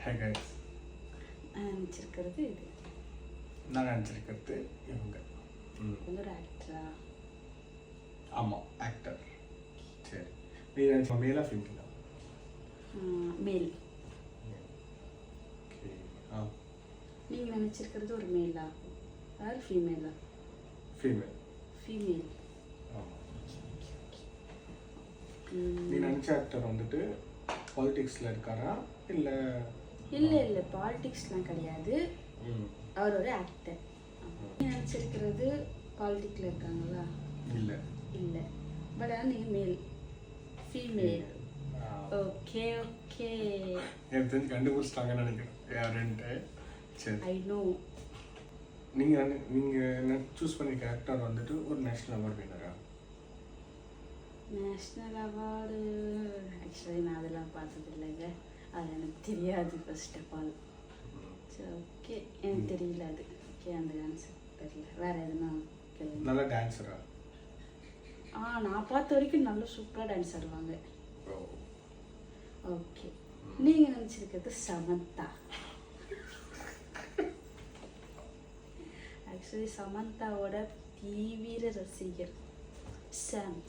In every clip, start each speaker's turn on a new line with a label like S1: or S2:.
S1: Hey guys.
S2: நான் நினச்சிருக்கிறது இது.
S1: நான் நினச்சிருக்கிறது இவங்க.
S2: ஒரு ஆக்டரா?
S1: ஆமாம், ஆக்டர். சரி, நீ நினச்ச மேலா ஃபீமேலா?
S2: மேல்.
S1: ஓகே.
S2: நீங்கள் நினச்சிருக்கிறது ஒரு மேலா ஆர் ஃபீமேலா?
S1: ஃபீமேல்.
S2: ஃபீமேல்.
S1: ஆமாம். நீ நினச்ச ஆக்டர் வந்துட்டு பாலிடிக்ஸில் இருக்காரா இல்லை?
S2: இல்லை பாலிடிக்ஸ்லாம் கிடையாது. அவர் ஒரு ஆக்டர். நீ நினச்சிருக்கிறது பாலிடிக்ஸில் இருக்காங்களா? இல்லை பட் ஆனால் நீங்கள் மேல். ஃபீமேல். ஓகே
S1: எனக்கு தெரிஞ்சு கண்டுபிடிச்சிட்டாங்கன்னு நினைக்கிறேன் யாருன்ட்டு. சரி,
S2: ஐ நோ.
S1: நீங்கள் சூஸ் பண்ணியிருக்க ஆக்டர் வந்துட்டு ஒரு நேஷ்னல் அவார்டு வின்னரா?
S2: நேஷ்னல் அவார்டு ஆக்சுவலி நான் அதெல்லாம் பார்த்தது இல்லைங்க. அது எனக்கு தெரியாது ஃபர்ஸ்ட் ஆஃப் ஆல். சரி, ஓகே, எனக்கு தெரியல அது. ஓகே, அந்த ஆன்சர் தெரியல. வேறு எதுனா கேளுங்க.
S1: நல்ல டான்ஸரா?
S2: நான் பார்த்த வரைக்கும் நல்ல சூப்பராக டான்ஸ் ஆடுவாங்க. ஓகே, நீங்கள் நினச்சிருக்கிறது சமந்தா. ஆக்சுவலி சமந்தாவோட தீவிர ரசிகர் சாம்.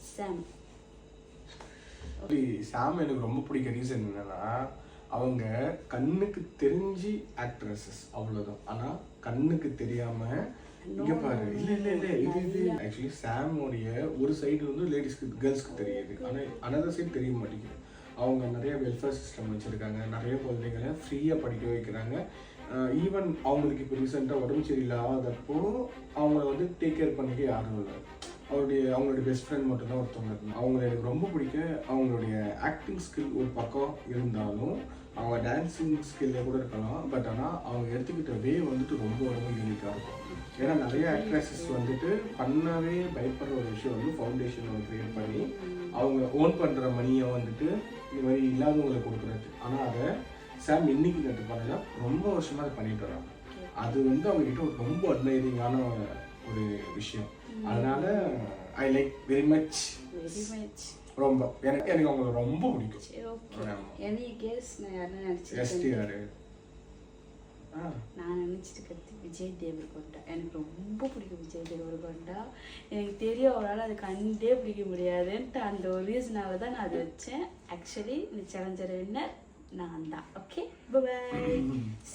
S1: சாம் எனக்கு ரொம்ப பிடிக்க ரீசன் என்னன்னா, அவங்க கண்ணுக்கு தெரிஞ்சு ஆக்ட்ரஸஸ் அவ்வளோதான். ஆனால் கண்ணுக்கு தெரியாம இங்கே பாரு. இல்லை இது ஆக்சுவலி சாமோடைய ஒரு சைடு வந்து லேடிஸ்க்கு கேர்ள்ஸ்க்கு தெரியுது, ஆனால் அனதர் சைடு தெரிய மாட்டேங்குது. அவங்க நிறைய வெல்ஃபேர் சிஸ்டம் வச்சுருக்காங்க, நிறைய குழந்தைங்களை ஃப்ரீயாக படிக்க வைக்கிறாங்க. ஈவன் அவங்களுக்கு இப்போ ரீசெண்டாக உடம்பு சரியில்லாதப்போ அவங்கள வந்து டேக் கேர் பண்ணிக்க யாரும் இல்லை. அவங்களுடைய பெஸ்ட் ஃப்ரெண்ட் மட்டும்தான் ஒருத்தவங்க இருந்தாங்க. அவங்கள எனக்கு ரொம்ப பிடிக்க. அவங்களுடைய ஆக்டிங் ஸ்கில் ஒரு பக்கம் இருந்தாலும் அவங்க டான்ஸிங் ஸ்கில்லே கூட இருக்கலாம். பட் ஆனால் அவங்க எடுத்துக்கிட்ட வே வந்துட்டு ரொம்ப ரொம்ப யூனிக்காக இருக்கும். ஏன்னா நிறைய ஆக்ட்ரஸஸ் வந்துட்டு பண்ணவே பயப்படுற ஒரு விஷயம் வந்து ஃபவுண்டேஷன் ஒன்று க்ரியேட் பண்ணி அவங்க ஓன் பண்ணுற மணியை வந்துட்டு இந்த மாதிரி இல்லாதவங்களுக்கு கொடுக்குறது. ஆனால் அதை சாம் இன்னைக்கு நேற்று பண்ணல, ரொம்ப வருஷமாக அதை பண்ணிட்டு வராங்க. அது வந்து அவங்ககிட்ட ஒரு ரொம்ப அட்மைரிங்கான ஒரு விஷயம். அதனால ஐ லைக் வெரி மச். ரொம்ப எனக்கு அவங்களை ரொம்ப பிடிக்கும்.
S2: சரி, ஓகே. எனி கெஸ் நான் யாரா நினைச்சிருக்கேன்?
S1: எஸ்டிஆர்.
S2: நான் நினச்சிருக்கிறது விஜய் தேவர்கொண்டா. எனக்கு ரொம்ப பிடிக்கும் விஜய் தேவர்கொண்டா. எனக்கு தெரியும் அவரால் அது கண்டே பிடிக்க முடியாதுன்ட்டு அந்த ஒரு ரீசனால தான் நான் அதை வச்சேன். ஆக்சுவலி இந்த சேலஞ்சர் வின்னர் நான் தான். Okay, by.